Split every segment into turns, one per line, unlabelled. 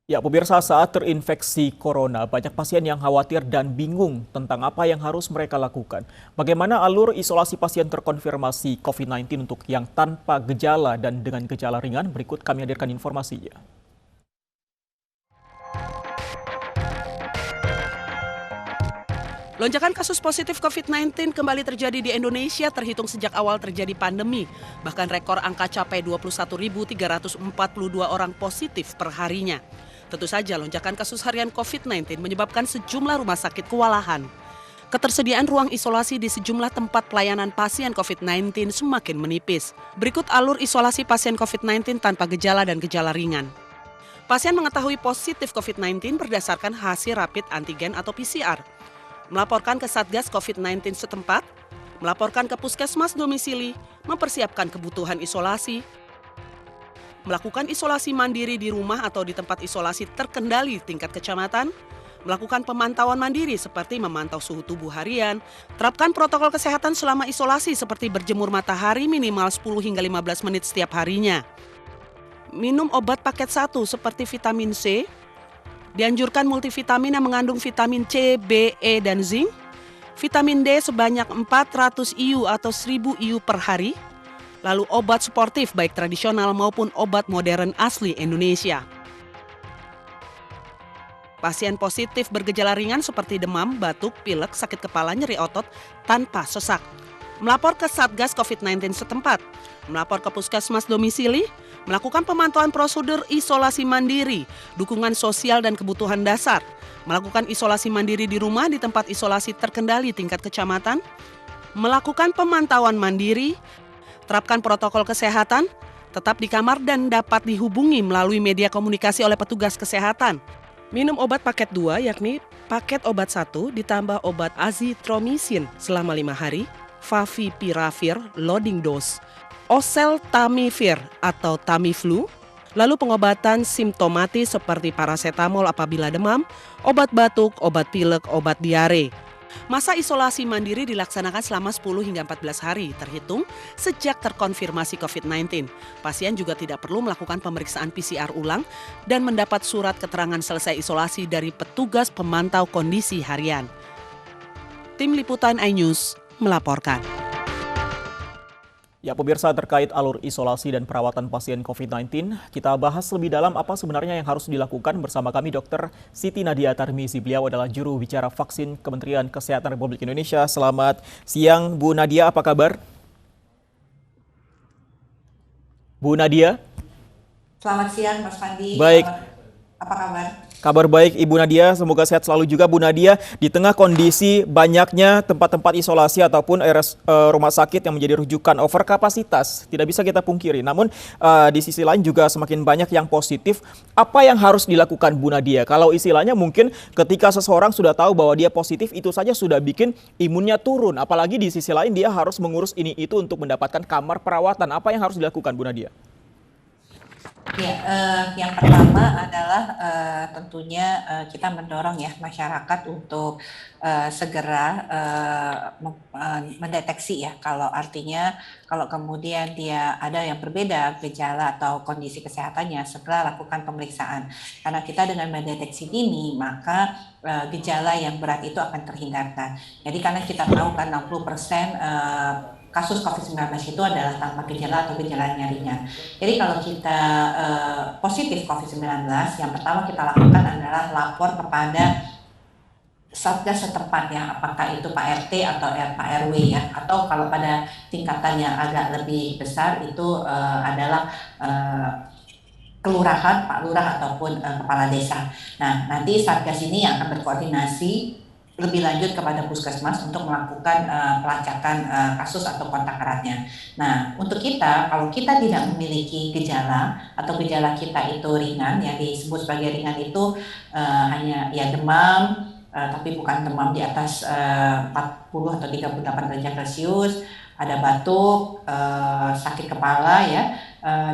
Ya, pemirsa, saat terinfeksi corona, banyak pasien yang khawatir dan bingung tentang apa yang harus mereka lakukan. Bagaimana alur isolasi pasien terkonfirmasi COVID-19 untuk yang tanpa gejala dan dengan gejala ringan? Berikut kami hadirkan informasinya.
Lonjakan kasus positif COVID-19 kembali terjadi di Indonesia terhitung sejak awal terjadi pandemi. Bahkan rekor angka capai 21.342 orang positif per harinya. Tentu saja lonjakan kasus harian COVID-19 menyebabkan sejumlah rumah sakit kewalahan. Ketersediaan ruang isolasi di sejumlah tempat pelayanan pasien COVID-19 semakin menipis. Berikut alur isolasi pasien COVID-19 tanpa gejala dan gejala ringan. Pasien mengetahui positif COVID-19 berdasarkan hasil rapid antigen atau PCR. Melaporkan ke Satgas COVID-19 setempat, melaporkan ke puskesmas domisili, mempersiapkan kebutuhan isolasi, melakukan isolasi mandiri di rumah atau di tempat isolasi terkendali tingkat kecamatan, melakukan pemantauan mandiri seperti memantau suhu tubuh harian, terapkan protokol kesehatan selama isolasi seperti berjemur matahari minimal 10 hingga 15 menit setiap harinya. Minum obat paket 1 seperti vitamin C, dianjurkan multivitamin yang mengandung vitamin C, B, E, dan zinc, vitamin D sebanyak 400 IU atau 1000 IU per hari, lalu obat suportif baik tradisional maupun obat modern asli Indonesia. Pasien positif bergejala ringan seperti demam, batuk, pilek, sakit kepala, nyeri otot tanpa sesak. Melapor ke Satgas COVID-19 setempat, melapor ke puskesmas domisili, melakukan pemantauan prosedur isolasi mandiri, dukungan sosial dan kebutuhan dasar, melakukan isolasi mandiri di rumah di tempat isolasi terkendali tingkat kecamatan, melakukan pemantauan mandiri, terapkan protokol kesehatan, tetap di kamar dan dapat dihubungi melalui media komunikasi oleh petugas kesehatan. Minum obat paket 2 yakni paket obat 1 ditambah obat azitromisin selama 5 hari, favipiravir loading dose, oseltamivir atau Tamiflu, lalu pengobatan simptomatis seperti parasetamol apabila demam, obat batuk, obat pilek, obat diare. Masa isolasi mandiri dilaksanakan selama 10 hingga 14 hari terhitung sejak terkonfirmasi COVID-19. Pasien juga tidak perlu melakukan pemeriksaan PCR ulang dan mendapat surat keterangan selesai isolasi dari petugas pemantau kondisi harian. Tim Liputan iNews melaporkan.
Ya, pemirsa, terkait alur isolasi dan perawatan pasien COVID-19, kita bahas lebih dalam apa sebenarnya yang harus dilakukan bersama kami Dr. Siti Nadia Tarmizi. Beliau adalah juru bicara vaksin Kementerian Kesehatan Republik Indonesia. Selamat siang, Bu Nadia, apa kabar? Bu Nadia?
Selamat siang, Mas Fandi.
Baik.
Apa kabar?
Kabar baik Ibu Nadia, semoga sehat selalu juga Bu Nadia. Di tengah kondisi banyaknya tempat-tempat isolasi ataupun rumah sakit yang menjadi rujukan over kapasitas, tidak bisa kita pungkiri. Namun di sisi lain juga semakin banyak yang positif. Apa yang harus dilakukan Bu Nadia? Kalau istilahnya mungkin ketika seseorang sudah tahu bahwa dia positif, itu saja sudah bikin imunnya turun. Apalagi di sisi lain dia harus mengurus ini itu untuk mendapatkan kamar perawatan. Apa yang harus dilakukan Bu Nadia?
Ya, yang pertama adalah tentunya kita mendorong ya masyarakat untuk segera mendeteksi ya kalau kemudian dia ada yang berbeda gejala atau kondisi kesehatannya, segera lakukan pemeriksaan. Karena kita dengan mendeteksi dini maka gejala yang berat itu akan terhindarkan. Jadi karena kita tahu kan 60% kasus COVID-19 itu adalah tanpa gejala atau gejalanya ringan. Jadi kalau kita positif COVID-19, yang pertama kita lakukan adalah lapor kepada Satgas setempat ya, apakah itu Pak RT atau Pak RW ya, atau kalau pada tingkatan yang agak lebih besar itu adalah kelurahan, Pak Lurah ataupun kepala desa. Nah, nanti Satgas ini akan berkoordinasi lebih lanjut kepada puskesmas untuk melakukan pelacakan kasus atau kontak eratnya. Nah, untuk kita, kalau kita tidak memiliki gejala atau gejala kita itu ringan, yang disebut sebagai ringan itu hanya ya demam, tapi bukan demam di atas 40 atau 38 derajat Celcius, ada batuk, sakit kepala ya,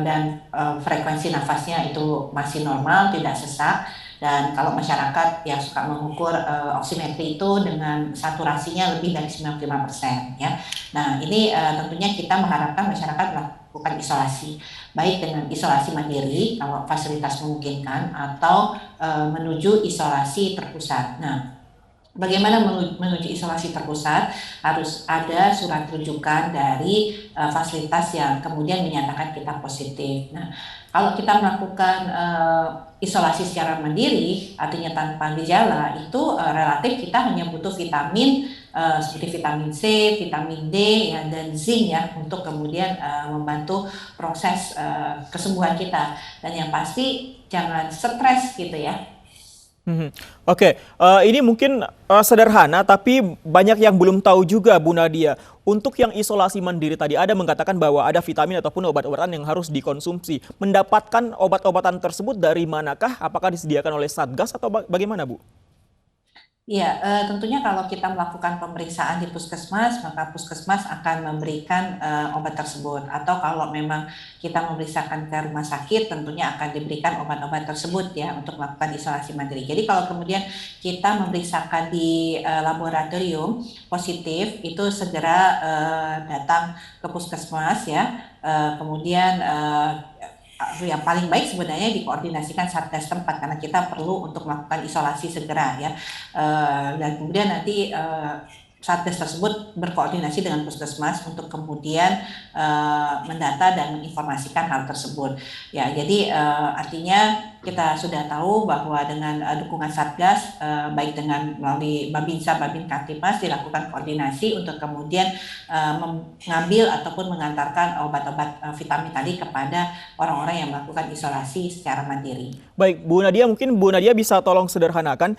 dan frekuensi nafasnya itu masih normal, tidak sesak. Dan kalau masyarakat yang suka mengukur oximetri itu dengan saturasinya lebih dari 95% ya. Nah, ini tentunya kita mengharapkan masyarakat melakukan isolasi, baik dengan isolasi mandiri kalau fasilitas memungkinkan atau menuju isolasi terpusat. Nah, bagaimana menuju isolasi terpusat? Harus ada surat rujukan dari fasilitas yang kemudian menyatakan kita positif. Nah, kalau kita melakukan isolasi secara mandiri, artinya tanpa gejala, itu relatif kita hanya butuh vitamin seperti vitamin C, vitamin D, ya, dan zinc ya untuk kemudian membantu proses kesembuhan kita. Dan yang pasti jangan stres gitu ya.
Mhm. Oke, ini mungkin sederhana, tapi banyak yang belum tahu juga, Bu Nadia. Untuk yang isolasi mandiri tadi, ada mengatakan bahwa ada vitamin ataupun obat-obatan yang harus dikonsumsi. Mendapatkan obat-obatan tersebut dari manakah? Apakah disediakan oleh Satgas atau bagaimana, Bu?
Iya, tentunya kalau kita melakukan pemeriksaan di puskesmas, maka puskesmas akan memberikan obat tersebut. Atau kalau memang kita memeriksakan ke rumah sakit, tentunya akan diberikan obat-obat tersebut ya untuk melakukan isolasi mandiri. Jadi kalau kemudian kita memeriksakan di laboratorium positif, itu segera datang ke puskesmas ya. Kemudian yang paling baik sebenarnya dikoordinasikan satgas tempat karena kita perlu untuk melakukan isolasi segera ya. Dan kemudian nanti satgas tersebut berkoordinasi dengan puskesmas untuk kemudian mendata dan menginformasikan hal tersebut ya. Jadi artinya kita sudah tahu bahwa dengan dukungan satgas baik dengan melalui Babinsa, Babin Kamtipmas dilakukan koordinasi untuk kemudian mengambil ataupun mengantarkan obat-obat vitamin tadi kepada orang-orang yang melakukan isolasi secara mandiri.
Baik, Bu Nadia, mungkin Bu Nadia bisa tolong sederhanakan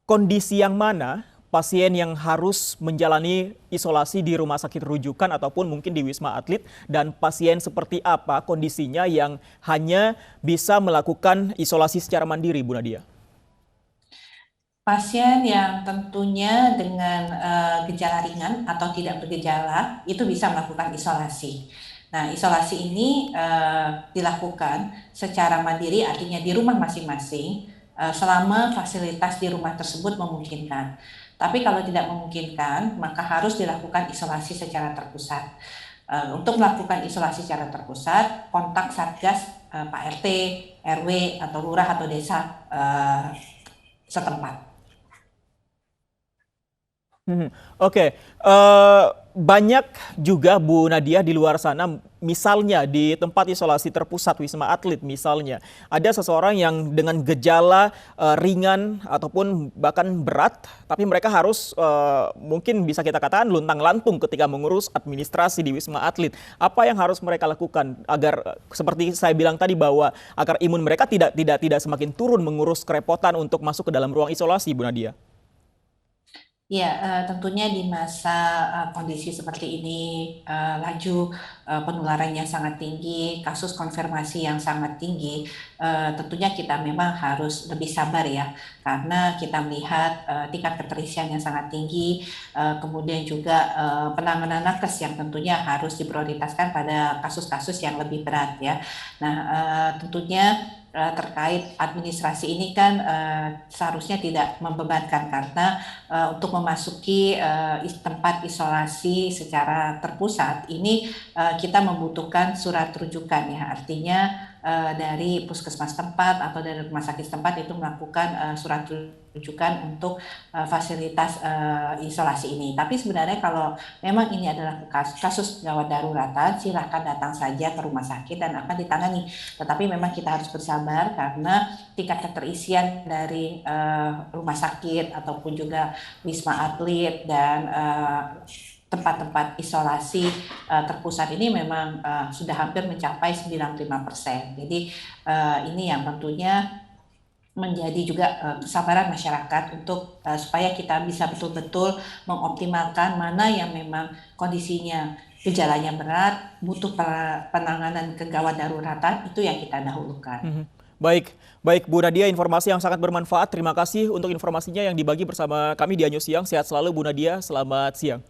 kondisi yang mana pasien yang harus menjalani isolasi di rumah sakit rujukan ataupun mungkin di Wisma Atlet, dan pasien seperti apa kondisinya yang hanya bisa melakukan isolasi secara mandiri, Bu Nadia?
Pasien yang tentunya dengan gejala ringan atau tidak bergejala itu bisa melakukan isolasi. Nah, isolasi ini dilakukan secara mandiri, artinya di rumah masing-masing selama fasilitas di rumah tersebut memungkinkan. Tapi kalau tidak memungkinkan, maka harus dilakukan isolasi secara terpusat. Untuk melakukan isolasi secara terpusat, kontak Satgas Pak RT, RW, atau lurah atau desa setempat.
Oke, banyak juga Bu Nadia di luar sana, misalnya di tempat isolasi terpusat Wisma Atlet misalnya, ada seseorang yang dengan gejala ringan ataupun bahkan berat, tapi mereka harus mungkin bisa kita katakan luntang-lantung ketika mengurus administrasi di Wisma Atlet. Apa yang harus mereka lakukan agar seperti saya bilang tadi bahwa agar imun mereka tidak semakin turun mengurus kerepotan untuk masuk ke dalam ruang isolasi, Bu Nadia?
Ya, tentunya di masa kondisi seperti ini, laju penularan yang sangat tinggi, kasus konfirmasi yang sangat tinggi, tentunya kita memang harus lebih sabar ya, karena kita melihat tingkat keterisian yang sangat tinggi, kemudian juga penanganan nakes yang tentunya harus diprioritaskan pada kasus-kasus yang lebih berat ya. Nah, tentunya terkait administrasi ini kan seharusnya tidak membebankan karena untuk memasuki tempat isolasi secara terpusat ini kita membutuhkan surat rujukan ya, artinya dari puskesmas tempat atau dari rumah sakit tempat itu melakukan surat rujukan untuk fasilitas isolasi ini. Tapi sebenarnya kalau memang ini adalah kasus gawat daruratan, silahkan datang saja ke rumah sakit dan akan ditangani. Tetapi memang kita harus bersabar karena tingkat keterisian dari rumah sakit ataupun juga Wisma Atlet dan tempat-tempat isolasi terpusat ini memang sudah hampir mencapai 95%. Jadi ini yang tentunya menjadi juga kesabaran masyarakat untuk supaya kita bisa betul-betul mengoptimalkan mana yang memang kondisinya gejalanya berat, butuh penanganan kegawat daruratan, itu yang kita dahulukan.
Baik, baik Bu Nadia, informasi yang sangat bermanfaat. Terima kasih untuk informasinya yang dibagi bersama kami di Anyo Siang. Sehat selalu Bu Nadia, selamat siang.